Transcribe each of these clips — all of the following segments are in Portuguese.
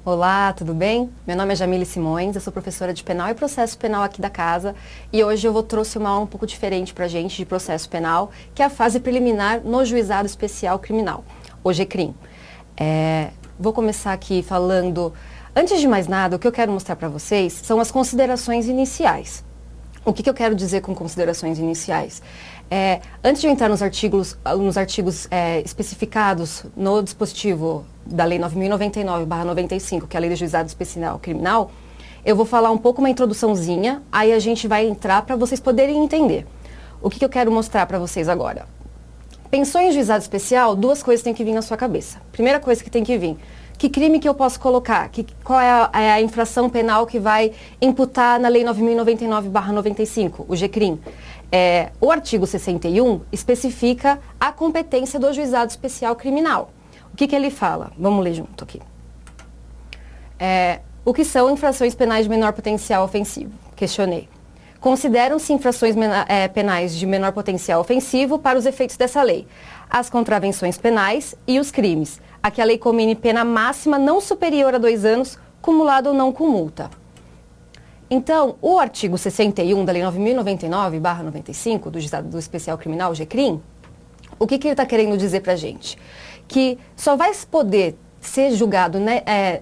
Olá, tudo bem? Meu nome é Jamile Simões, eu sou professora de Penal e Processo Penal aqui da casa e hoje eu trouxe uma aula um pouco diferente pra gente de processo penal, que é a fase preliminar no Juizado Especial Criminal, o GCRIM. Vou começar aqui falando, antes de mais nada, o que eu quero mostrar para vocês são as considerações iniciais. O que eu quero dizer com considerações iniciais? Antes de eu entrar nos artigos especificados no dispositivo da Lei 9.099/95, que é a Lei do Juizado Especial Criminal, eu vou falar um pouco uma introduçãozinha, aí a gente vai entrar para vocês poderem entender. O que eu quero mostrar para vocês agora? Pensou em juizado especial, duas coisas têm que vir na sua cabeça. Primeira coisa que tem que vir, que crime que eu posso colocar? Qual é a infração penal que vai imputar na Lei 9.099/95, o GCRIM? O artigo 61 especifica a competência do juizado especial criminal. O que ele fala? Vamos ler junto aqui. O que são infrações penais de menor potencial ofensivo? Questionei. Consideram-se infrações penais de menor potencial ofensivo para os efeitos dessa lei as contravenções penais e os crimes, a que a lei comine pena máxima não superior a 2 anos, cumulado ou não com multa. Então, o artigo 61 da Lei 9.099/95, do Juizado Especial Criminal, o GCRIM, o que ele está querendo dizer para a gente? Que só vai poder ser julgado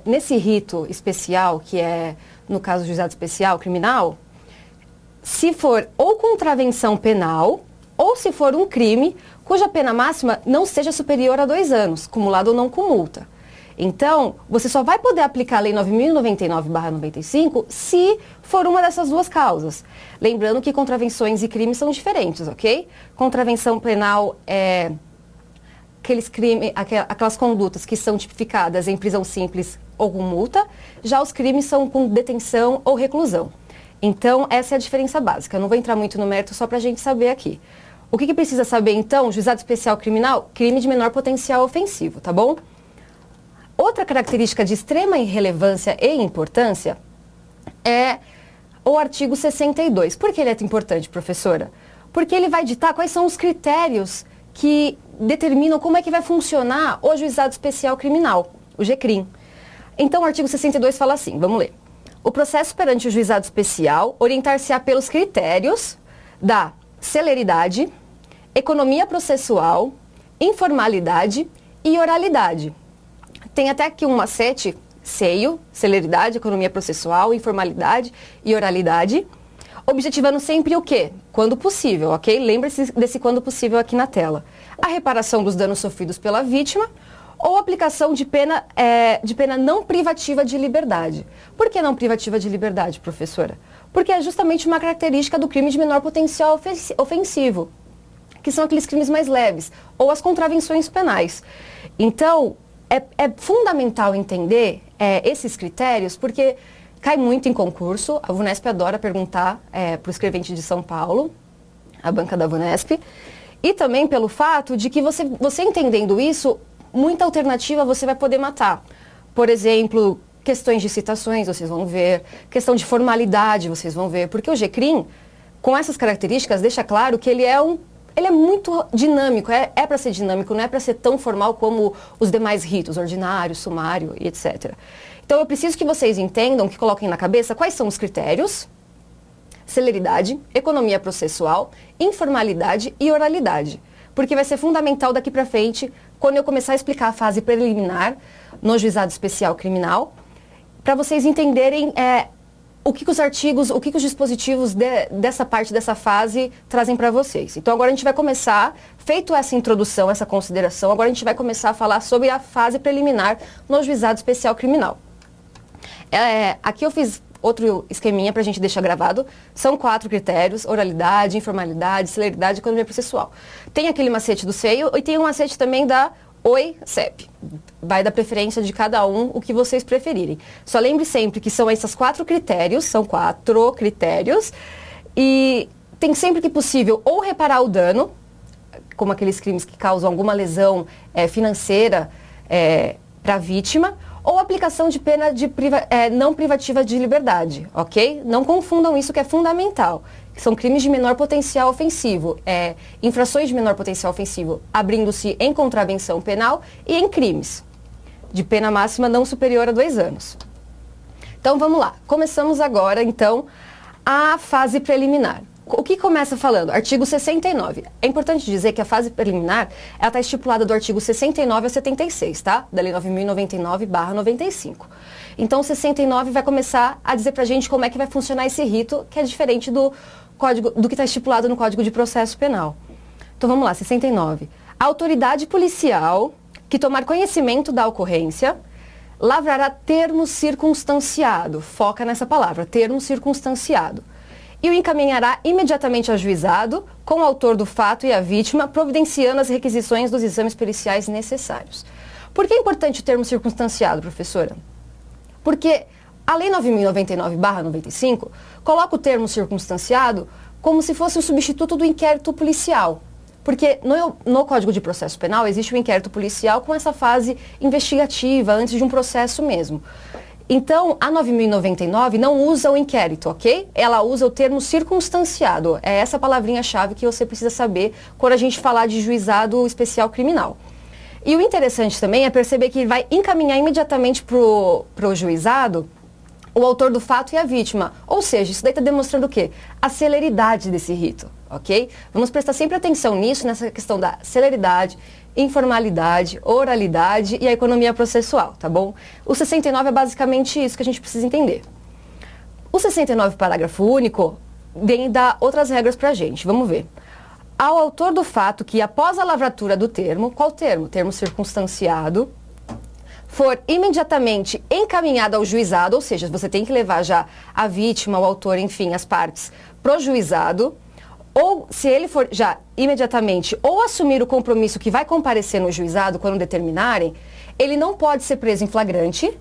nesse rito especial, que é, no caso do Juizado Especial Criminal, se for ou contravenção penal, ou se for um crime cuja pena máxima não seja superior a 2 anos, cumulado ou não com multa. Então, você só vai poder aplicar a Lei 9.099/95 se for uma dessas duas causas. Lembrando que contravenções e crimes são diferentes, ok? Contravenção penal é aquelas condutas que são tipificadas em prisão simples ou com multa, já os crimes são com detenção ou reclusão. Então, essa é a diferença básica. Eu não vou entrar muito no mérito só para a gente saber aqui. O que precisa saber, então? Juizado Especial Criminal, crime de menor potencial ofensivo, tá bom? Outra característica de extrema relevância e importância é o artigo 62. Por que ele é importante, professora? Porque ele vai ditar quais são os critérios que determinam como é que vai funcionar o Juizado Especial Criminal, o GCRIM. Então, o artigo 62 fala assim, vamos ler. O processo perante o juizado especial orientar-se-á pelos critérios da celeridade, economia processual, informalidade e oralidade. Tem até aqui um macete, seio, celeridade, economia processual, informalidade e oralidade, objetivando sempre o quê? Quando possível, ok? Lembre-se desse quando possível aqui na tela. A reparação dos danos sofridos pela vítima ou aplicação de pena não privativa de liberdade. Por que não privativa de liberdade, professora? Porque é justamente uma característica do crime de menor potencial ofensivo, que são aqueles crimes mais leves, ou as contravenções penais. Então, é fundamental entender esses critérios, porque cai muito em concurso. A VUNESP adora perguntar para o escrevente de São Paulo, a banca da VUNESP, e também pelo fato de que você entendendo isso, muita alternativa você vai poder matar. Por exemplo, questões de citações, vocês vão ver, questão de formalidade, vocês vão ver, porque o GCRIM, com essas características, deixa claro que ele é muito dinâmico, é para ser dinâmico, não é para ser tão formal como os demais ritos, ordinário, sumário e etc. Então, eu preciso que vocês entendam, que coloquem na cabeça quais são os critérios: celeridade, economia processual, informalidade e oralidade. Porque vai ser fundamental daqui para frente, quando eu começar a explicar a fase preliminar no Juizado Especial Criminal, para vocês entenderem o que os artigos, o que os dispositivos dessa parte, dessa fase, trazem para vocês. Então, agora a gente vai começar, feito essa introdução, essa consideração, agora a gente vai começar a falar sobre a fase preliminar no Juizado Especial Criminal. Aqui eu fiz outro esqueminha para a gente deixar gravado. São 4 critérios: oralidade, informalidade, celeridade e economia processual. Tem aquele macete do seio e tem um macete também da OI-CEP. Vai da preferência de cada um, o que vocês preferirem. Só lembre sempre que são esses 4 critérios, e tem sempre que possível ou reparar o dano, como aqueles crimes que causam alguma lesão financeira para a vítima, ou aplicação de pena não privativa de liberdade, ok? Não confundam isso, que é fundamental. São crimes de menor potencial ofensivo, infrações de menor potencial ofensivo, abrindo-se em contravenção penal e em crimes. de pena máxima não superior a 2 anos. Então vamos lá, começamos agora então a fase preliminar. O que começa falando? Artigo 69. É importante dizer que a fase preliminar, ela está estipulada do artigo 69 ao 76, tá? Da Lei 9.099/95. Então o 69 vai começar a dizer pra gente como é que vai funcionar esse rito, que é diferente do que está estipulado no Código de Processo Penal. Então vamos lá, 69. A autoridade policial que tomar conhecimento da ocorrência lavrará termo circunstanciado, foca nessa palavra, termo circunstanciado, e o encaminhará imediatamente ao juizado com o autor do fato e a vítima, providenciando as requisições dos exames periciais necessários. Por que é importante o termo circunstanciado, professora? Porque a Lei 9.099/95 coloca o termo circunstanciado como se fosse um substituto do inquérito policial. Porque no Código de Processo Penal existe o inquérito policial com essa fase investigativa, antes de um processo mesmo. Então, a 9.099 não usa o inquérito, ok? Ela usa o termo circunstanciado. É essa palavrinha-chave que você precisa saber quando a gente falar de juizado especial criminal. E o interessante também é perceber que vai encaminhar imediatamente pro juizado o autor do fato e a vítima. Ou seja, isso daí está demonstrando o quê? A celeridade desse rito, ok? Vamos prestar sempre atenção nisso, nessa questão da celeridade, informalidade, oralidade e a economia processual, tá bom? O 69 é basicamente isso que a gente precisa entender. O 69, parágrafo único, vem dar outras regras pra gente. Vamos ver. Ao autor do fato que, após a lavratura do termo, qual termo? Termo circunstanciado, for imediatamente encaminhado ao juizado, ou seja, você tem que levar já a vítima, o autor, enfim, as partes, pro juizado, ou se ele for já imediatamente ou assumir o compromisso que vai comparecer no juizado quando determinarem, ele não pode ser preso em flagrante,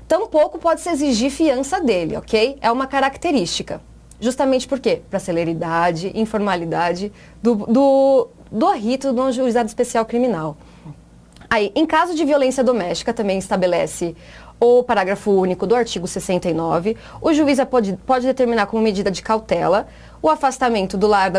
tampouco pode se exigir fiança dele, ok? É uma característica. Justamente por quê? Para celeridade, informalidade do rito do juizado especial criminal. Aí, em caso de violência doméstica, também estabelece o parágrafo único do artigo 69, o juiz pode determinar como medida de cautela o afastamento do lar,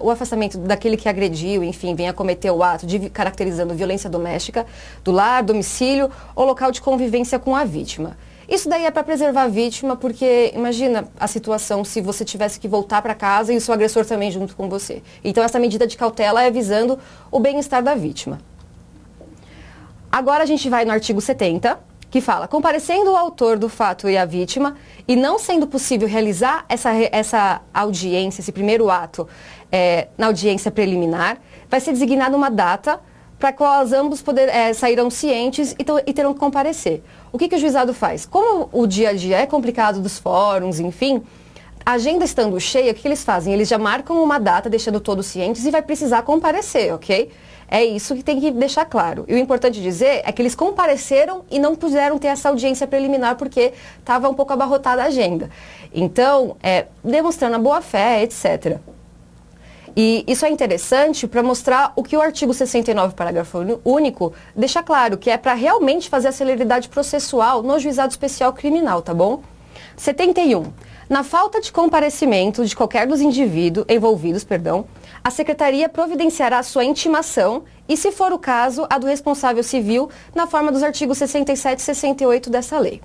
o afastamento daquele que agrediu, enfim, venha cometer o ato caracterizando violência doméstica do lar, domicílio ou local de convivência com a vítima. Isso daí é para preservar a vítima, porque imagina a situação se você tivesse que voltar para casa e o seu agressor também junto com você. Então essa medida de cautela é visando o bem-estar da vítima. Agora a gente vai no artigo 70, que fala, comparecendo o autor do fato e a vítima, e não sendo possível realizar essa audiência, esse primeiro ato, na audiência preliminar, vai ser designada uma data para a qual ambos sairão cientes e terão que comparecer. O que o juizado faz? Como o dia a dia é complicado dos fóruns, enfim, a agenda estando cheia, o que eles fazem? Eles já marcam uma data, deixando todos cientes e vai precisar comparecer, ok? É isso que tem que deixar claro. E o importante dizer é que eles compareceram e não puderam ter essa audiência preliminar porque estava um pouco abarrotada a agenda. Então, demonstrando a boa-fé, etc. E isso é interessante para mostrar o que o artigo 69, parágrafo único, deixa claro, que é para realmente fazer a celeridade processual no juizado especial criminal, tá bom? 71. Na falta de comparecimento de qualquer dos indivíduos envolvidos, a Secretaria providenciará a sua intimação e, se for o caso, a do responsável civil na forma dos artigos 67 e 68 dessa lei.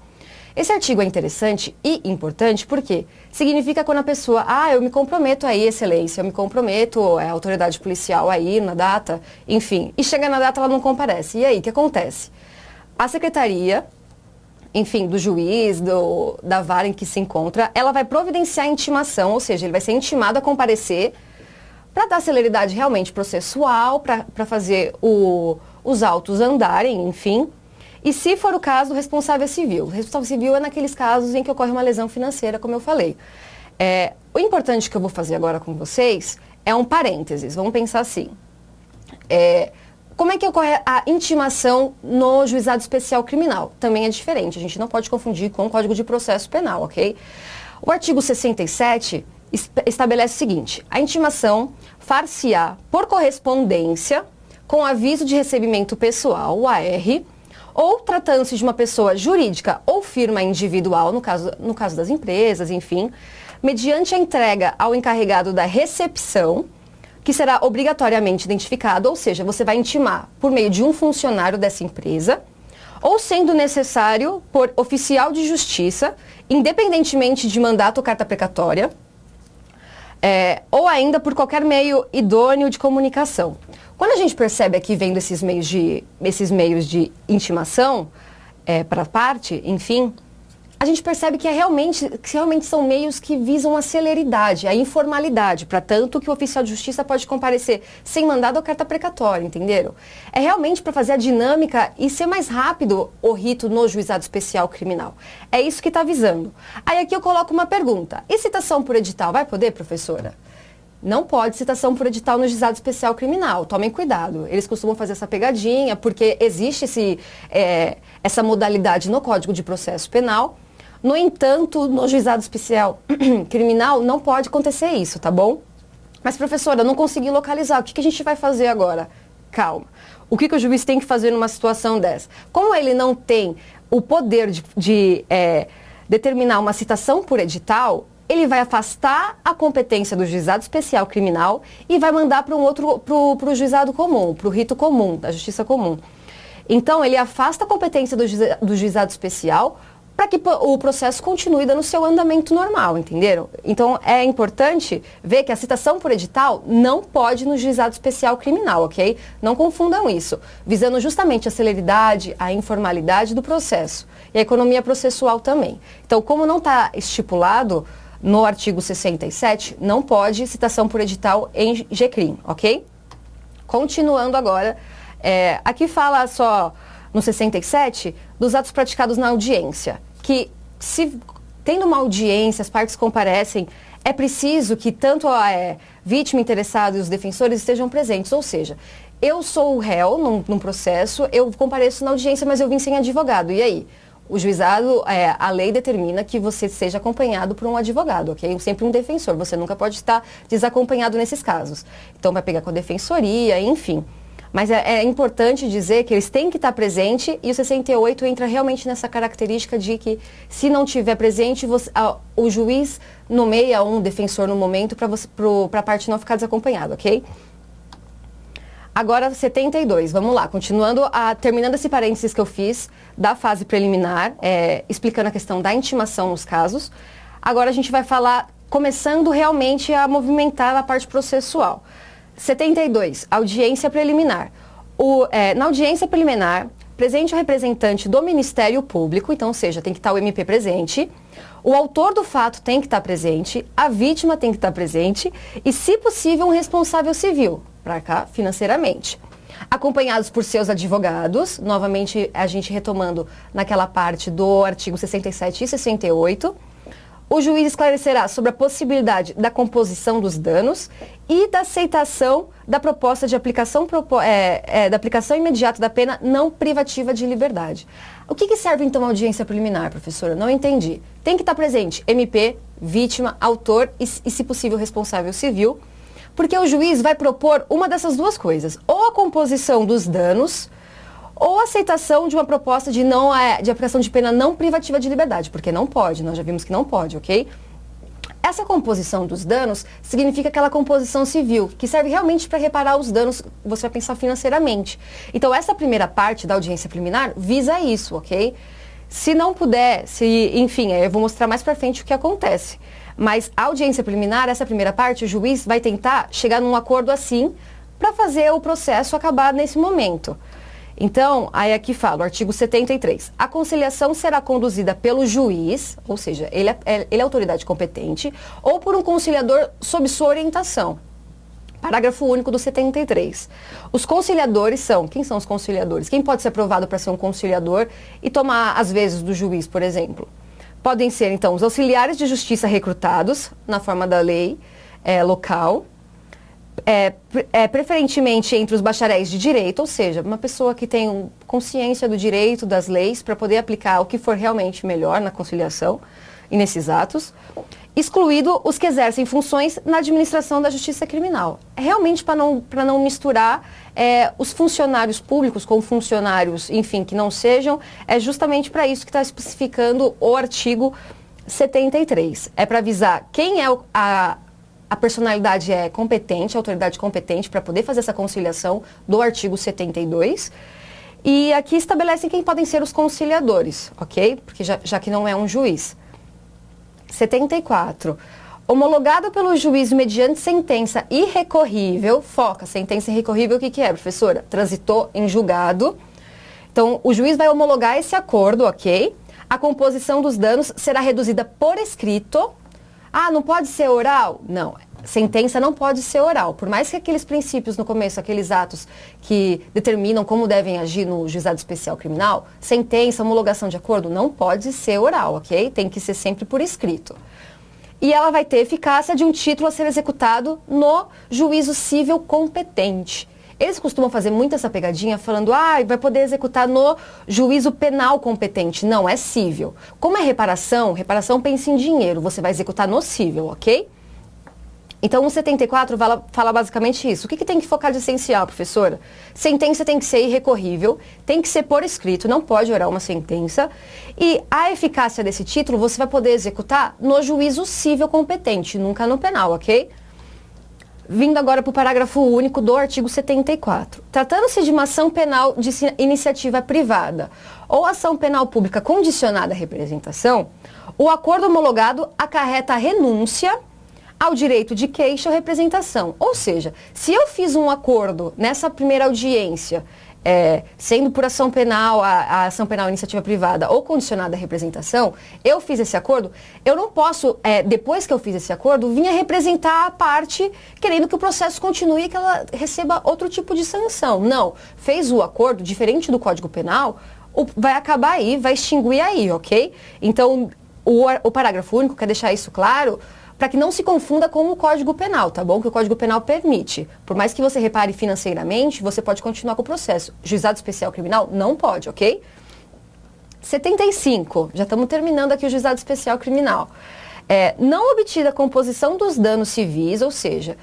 Esse artigo é interessante e importante porque significa quando a pessoa, eu me comprometo aí, excelência, eu me comprometo, a autoridade policial aí na data, enfim, e chega na data ela não comparece. E aí, o que acontece? A Secretaria, enfim, do juiz, da vara em que se encontra, ela vai providenciar a intimação, ou seja, ele vai ser intimado a comparecer para dar celeridade realmente processual, para fazer os autos andarem, enfim. E se for o caso, o responsável civil. O responsável civil é naqueles casos em que ocorre uma lesão financeira, como eu falei. O importante que eu vou fazer agora com vocês é um parênteses. Vamos pensar assim. Como é que ocorre a intimação no juizado especial criminal? Também é diferente, a gente não pode confundir com o Código de Processo Penal, ok? O artigo 67 estabelece o seguinte, a intimação far-se-á por correspondência com aviso de recebimento pessoal, o AR, ou tratando-se de uma pessoa jurídica ou firma individual, no caso das empresas, enfim, mediante a entrega ao encarregado da recepção, que será obrigatoriamente identificado, ou seja, você vai intimar por meio de um funcionário dessa empresa, ou sendo necessário por oficial de justiça, independentemente de mandato ou carta precatória, ou ainda por qualquer meio idôneo de comunicação. Quando a gente percebe aqui, vendo esses meios de intimação para a parte, enfim, a gente percebe que realmente são meios que visam a celeridade, a informalidade, para tanto que o oficial de justiça pode comparecer sem mandado ou carta precatória, entenderam? É realmente para fazer a dinâmica e ser mais rápido o rito no juizado especial criminal. É isso que está visando. Aí aqui eu coloco uma pergunta. E citação por edital, vai poder, professora? Não pode citação por edital no juizado especial criminal. Tomem cuidado. Eles costumam fazer essa pegadinha, porque existe essa modalidade no Código de Processo Penal. No entanto, no juizado especial criminal não pode acontecer isso, tá bom? Mas, professora, eu não consegui localizar. O que a gente vai fazer agora? Calma. O que o juiz tem que fazer numa situação dessa? Como ele não tem o poder de determinar uma citação por edital, ele vai afastar a competência do juizado especial criminal e vai mandar para o juizado comum, para o rito comum, da justiça comum. Então, ele afasta a competência do juizado especial para que o processo continue dando seu andamento normal, entenderam? Então, é importante ver que a citação por edital não pode no juizado especial criminal, ok? Não confundam isso, visando justamente a celeridade, a informalidade do processo e a economia processual também. Então, como não está estipulado no artigo 67, não pode citação por edital em GCRIM, ok? Continuando agora, aqui fala só no 67 dos atos praticados na audiência, que se tendo uma audiência, as partes comparecem, é preciso que tanto a vítima interessada e os defensores estejam presentes, ou seja, eu sou o réu num processo, eu compareço na audiência, mas eu vim sem advogado, e aí? O juizado, a lei determina que você seja acompanhado por um advogado, ok? Sempre um defensor, você nunca pode estar desacompanhado nesses casos. Então vai pegar com a defensoria, enfim. Mas é importante dizer que eles têm que estar presentes e o 68 entra realmente nessa característica de que se não tiver presente, o juiz nomeia um defensor no momento para a parte não ficar desacompanhada, ok? Agora, 72, vamos lá, continuando, terminando esse parênteses que eu fiz da fase preliminar, explicando a questão da intimação nos casos. Agora a gente vai falar, começando realmente a movimentar a parte processual. 72, audiência preliminar. Na audiência preliminar, presente o representante do Ministério Público, então, ou seja, tem que estar o MP presente, o autor do fato tem que estar presente, a vítima tem que estar presente e, se possível, um responsável civil, para cá, financeiramente. Acompanhados por seus advogados, novamente a gente retomando naquela parte do artigo 67 e 68, o juiz esclarecerá sobre a possibilidade da composição dos danos e da aceitação da proposta de aplicação, da aplicação imediata da pena não privativa de liberdade. O que serve então a audiência preliminar, professora? Não entendi. Tem que estar presente MP, vítima, autor e, se possível, responsável civil, porque o juiz vai propor uma dessas duas coisas, ou a composição dos danos, ou a aceitação de uma proposta de aplicação de pena não privativa de liberdade, porque não pode, nós já vimos que não pode, ok? Essa composição dos danos significa aquela composição civil, que serve realmente para reparar os danos, você vai pensar financeiramente. Então, essa primeira parte da audiência preliminar visa isso, ok? Se não puder, enfim, eu vou mostrar mais para frente o que acontece. Mas a audiência preliminar, essa primeira parte, o juiz vai tentar chegar num acordo assim, para fazer o processo acabar nesse momento. Então, aí aqui fala, o artigo 73, a conciliação será conduzida pelo juiz, ou seja, ele é autoridade competente, ou por um conciliador sob sua orientação. Parágrafo único do 73. Os conciliadores quem são os conciliadores? Quem pode ser aprovado para ser um conciliador e tomar as vezes do juiz, por exemplo? Podem ser, então, os auxiliares de justiça recrutados, na forma da lei local, preferentemente entre os bacharéis de direito, ou seja, uma pessoa que tem consciência do direito, das leis, para poder aplicar o que for realmente melhor na conciliação e nesses atos, excluído os que exercem funções na administração da justiça criminal. Realmente para não misturar os funcionários públicos com funcionários, enfim, que não sejam, é justamente para isso que está especificando o artigo 73. É para avisar quem é a personalidade competente, a autoridade competente para poder fazer essa conciliação do artigo 72. E aqui estabelecem quem podem ser os conciliadores, ok? Porque já que não é um juiz. 74. Homologado pelo juízo mediante sentença irrecorrível, foca, sentença irrecorrível, o que é, professora? Transitou em julgado. Então, o juiz vai homologar esse acordo, ok? A composição dos danos será reduzida por escrito. Ah, não pode ser oral? Não, sentença não pode ser oral. Por mais que aqueles princípios no começo, aqueles atos que determinam como devem agir no juizado especial criminal, sentença, homologação de acordo, não pode ser oral, ok? Tem que ser sempre por escrito. E ela vai ter eficácia de um título a ser executado no juízo civil competente. Eles costumam fazer muito essa pegadinha falando, vai poder executar no juízo penal competente. Não, é civil. Como é reparação, reparação pensa em dinheiro, você vai executar no civil, ok? Então, o 74 fala basicamente isso. O que tem que focar de essencial, professora? Sentença tem que ser irrecorrível, tem que ser por escrito, não pode orar uma sentença. E a eficácia desse título você vai poder executar no juízo civil competente, nunca no penal, ok? Vindo agora para o parágrafo único do artigo 74. Tratando-se de uma ação penal de iniciativa privada ou ação penal pública condicionada à representação, o acordo homologado acarreta a renúncia ao direito de queixa ou representação. Ou seja, se eu fiz um acordo nessa primeira audiência, sendo por ação penal, a ação penal iniciativa privada ou condicionada à representação, eu fiz esse acordo, eu não posso, depois que eu fiz esse acordo, vir a representar a parte querendo que o processo continue e que ela receba outro tipo de sanção. Não, fez o acordo, diferente do Código Penal, vai acabar aí, vai extinguir aí, ok? Então, o parágrafo único quer deixar isso claro, para que não se confunda com o Código Penal, tá bom? Que o Código Penal permite. Por mais que você repare financeiramente, você pode continuar com o processo. Juizado especial criminal não pode, ok? 75. Já estamos terminando aqui o juizado especial criminal. Não obtida a composição dos danos civis, ou seja,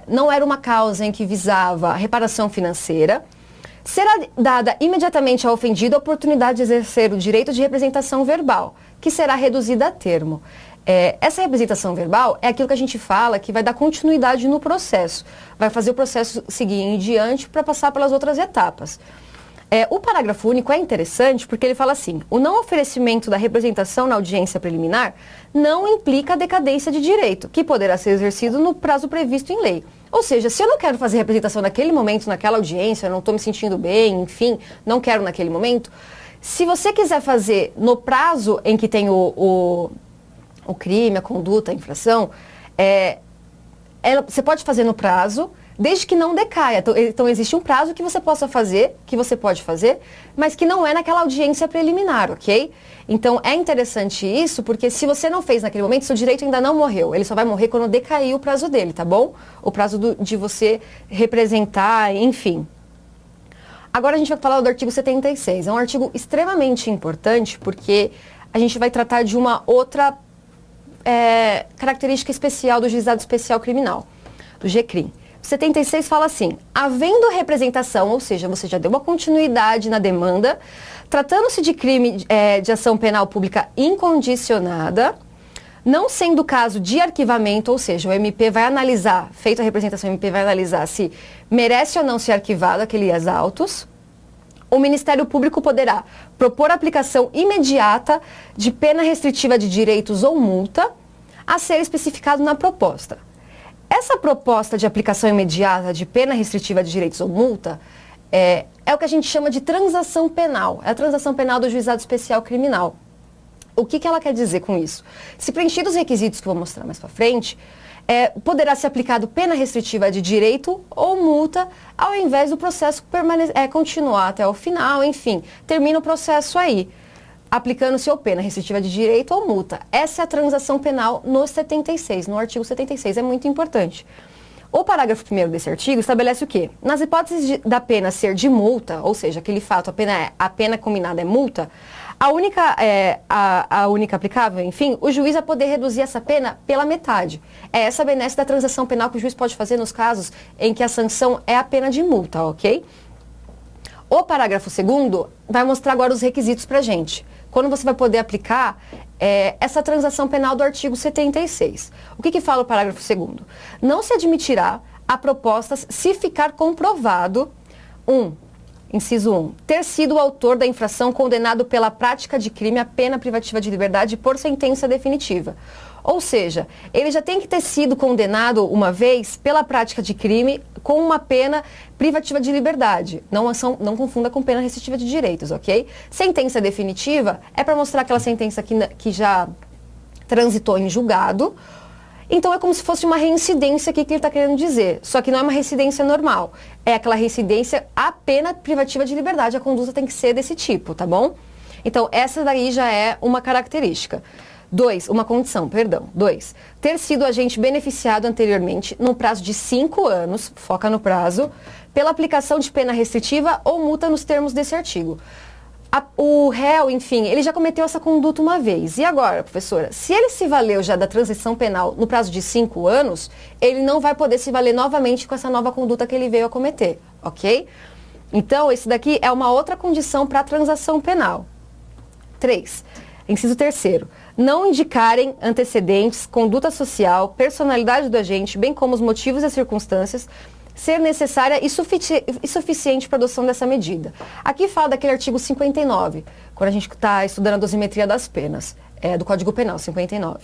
não era uma causa em que visava a reparação financeira, será dada imediatamente ao ofendido a oportunidade de exercer o direito de representação verbal, que será reduzida a termo. Essa representação verbal é aquilo que a gente fala que vai dar continuidade no processo, vai fazer o processo seguir em diante para passar pelas outras etapas. O parágrafo único é interessante porque ele fala assim, o não oferecimento da representação na audiência preliminar não implica a decadência de direito, que poderá ser exercido no prazo previsto em lei. Ou seja, se eu não quero fazer representação naquele momento, naquela audiência, eu não estou me sentindo bem, enfim, não quero naquele momento, se você quiser fazer no prazo em que tem o crime, a conduta, a infração, você pode fazer no prazo, desde que não decaia. Então, existe um prazo que você possa fazer, que você pode fazer, mas que não é naquela audiência preliminar, ok? Então, é interessante isso, porque se você não fez naquele momento, seu direito ainda não morreu. Ele só vai morrer quando decair o prazo dele, tá bom? O prazo de você representar, enfim. Agora a gente vai falar do artigo 76. É um artigo extremamente importante, porque a gente vai tratar de uma outra característica especial do juizado especial criminal, do GCRIM. 76 fala assim, havendo representação, ou seja, você já deu uma continuidade na demanda, tratando-se de crime de ação penal pública incondicionada, não sendo caso de arquivamento, ou seja, o MP vai analisar, feita a representação, o MP vai analisar se merece ou não ser arquivado aqueles autos, o Ministério Público poderá propor a aplicação imediata de pena restritiva de direitos ou multa a ser especificado na proposta. Essa proposta de aplicação imediata de pena restritiva de direitos ou multa é o que a gente chama de transação penal. É a transação penal do juizado especial criminal. O que ela quer dizer com isso? Se preenchidos os requisitos que eu vou mostrar mais para frente, poderá ser aplicado pena restritiva de direito ou multa, ao invés do processo continuar até o final, enfim, termina o processo aí, aplicando-se ou pena restritiva de direito ou multa. Essa é a transação penal no 76, no artigo 76, é muito importante. O parágrafo 1º desse artigo estabelece o quê? Nas hipóteses da pena ser de multa, ou seja, aquele fato, a pena combinada é multa, a única aplicável, enfim, o juiz vai poder reduzir essa pena pela metade. É essa benesse da transação penal que o juiz pode fazer nos casos em que a sanção é a pena de multa, ok? O parágrafo 2º vai mostrar agora os requisitos pra gente. Quando você vai poder aplicar essa transação penal do artigo 76. O que fala o parágrafo 2º? Não se admitirá a propostas se ficar comprovado, Inciso 1. Ter sido o autor da infração condenado pela prática de crime a pena privativa de liberdade por sentença definitiva. Ou seja, ele já tem que ter sido condenado uma vez pela prática de crime com uma pena privativa de liberdade. Não confunda com pena restritiva de direitos, ok? Sentença definitiva é para mostrar aquela sentença que já transitou em julgado. Então é como se fosse uma reincidência aqui que ele está querendo dizer. Só que não é uma reincidência normal. É aquela reincidência a pena privativa de liberdade. A conduta tem que ser desse tipo, tá bom? Então essa daí já é uma característica. 2, uma condição, perdão. 2, ter sido agente beneficiado anteriormente no prazo de 5 anos, foca no prazo, pela aplicação de pena restritiva ou multa nos termos desse artigo. O réu, enfim, ele já cometeu essa conduta uma vez. E agora, professora, se ele se valeu já da transição penal no prazo de 5 anos, ele não vai poder se valer novamente com essa nova conduta que ele veio a cometer, ok? Então, esse daqui é uma outra condição para a transação penal. 3, inciso 3º. Não indicarem antecedentes, conduta social, personalidade do agente, bem como os motivos e as circunstâncias, ser necessária e suficiente para a adoção dessa medida. Aqui fala daquele artigo 59, quando a gente está estudando a dosimetria das penas, do Código Penal, 59.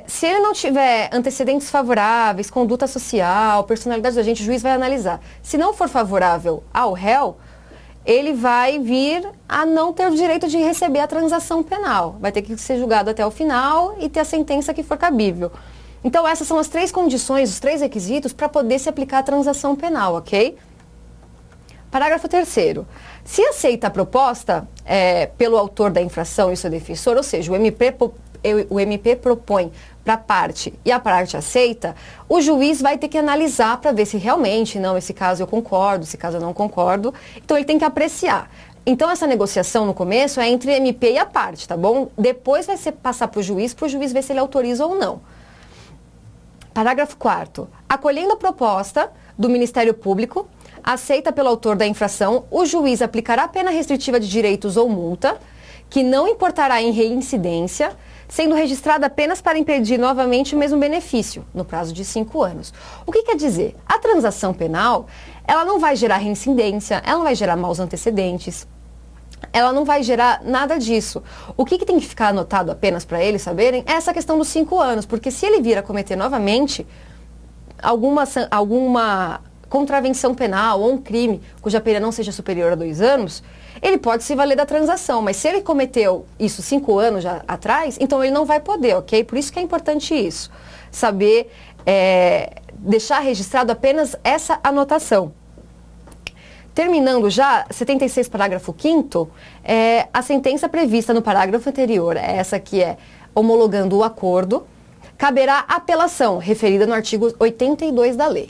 Se ele não tiver antecedentes favoráveis, conduta social, personalidade do agente, o juiz vai analisar. Se não for favorável ao réu, ele vai vir a não ter o direito de receber a transação penal. Vai ter que ser julgado até o final e ter a sentença que for cabível. Então, essas são as 3 condições, os 3 requisitos para poder se aplicar a transação penal, ok? Parágrafo 3º. Se aceita a proposta pelo autor da infração e seu defensor, ou seja, o MP propõe para a parte e a parte aceita, o juiz vai ter que analisar para ver se realmente, não, esse caso eu concordo, esse caso eu não concordo. Então, ele tem que apreciar. Então, essa negociação no começo é entre MP e a parte, tá bom? Depois vai passar para o juiz ver se ele autoriza ou não. Parágrafo 4º. Acolhendo a proposta do Ministério Público, aceita pelo autor da infração, o juiz aplicará pena restritiva de direitos ou multa, que não importará em reincidência, sendo registrada apenas para impedir novamente o mesmo benefício, no prazo de 5 anos. O que quer dizer? A transação penal, ela não vai gerar reincidência, ela não vai gerar maus antecedentes, ela não vai gerar nada disso. O que tem que ficar anotado apenas para eles saberem é essa questão dos 5 anos, porque se ele vir a cometer novamente alguma contravenção penal ou um crime cuja pena não seja superior a 2 anos, ele pode se valer da transação, mas se ele cometeu isso 5 anos já atrás, então ele não vai poder, ok? Por isso que é importante isso, saber deixar registrado apenas essa anotação. Terminando já, 76, parágrafo 5º, a sentença prevista no parágrafo anterior, essa que é homologando o acordo, caberá apelação, referida no artigo 82 da lei.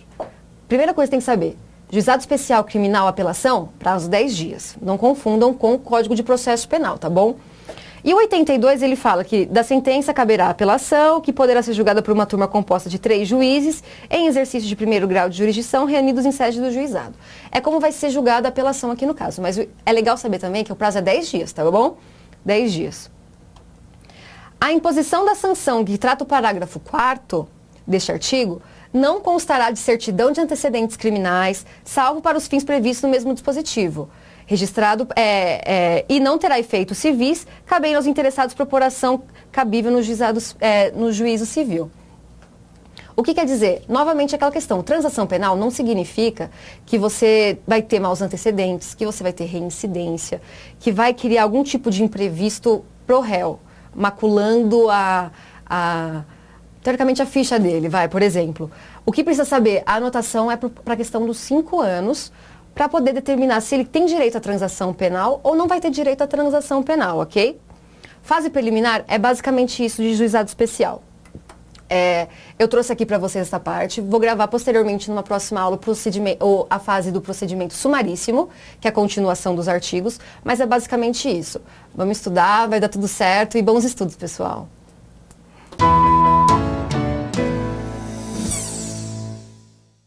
Primeira coisa que tem que saber, juizado especial criminal apelação, prazo 10 dias. Não confundam com o Código de Processo Penal, tá bom? E o 82, ele fala que da sentença caberá apelação, que poderá ser julgada por uma turma composta de 3 juízes, em exercício de 1º grau de jurisdição, reunidos em sede do juizado. É como vai ser julgada a apelação aqui no caso, mas é legal saber também que o prazo é 10 dias, tá bom? 10 dias. A imposição da sanção que trata o parágrafo 4º deste artigo não constará de certidão de antecedentes criminais, salvo para os fins previstos no mesmo dispositivo. Registrado e não terá efeitos civis, cabendo aos interessados propor ação cabível no juízo civil. O que quer dizer? Novamente aquela questão, transação penal não significa que você vai ter maus antecedentes, que você vai ter reincidência, que vai criar algum tipo de imprevisto pro réu, maculando teoricamente a ficha dele, por exemplo. O que precisa saber? A anotação é para a questão dos 5 anos, para poder determinar se ele tem direito à transação penal ou não vai ter direito à transação penal, ok? Fase preliminar é basicamente isso de juizado especial. Eu trouxe aqui para vocês essa parte, vou gravar posteriormente numa próxima aula a fase do procedimento sumaríssimo, que é a continuação dos artigos, mas é basicamente isso. Vamos estudar, vai dar tudo certo e bons estudos, pessoal!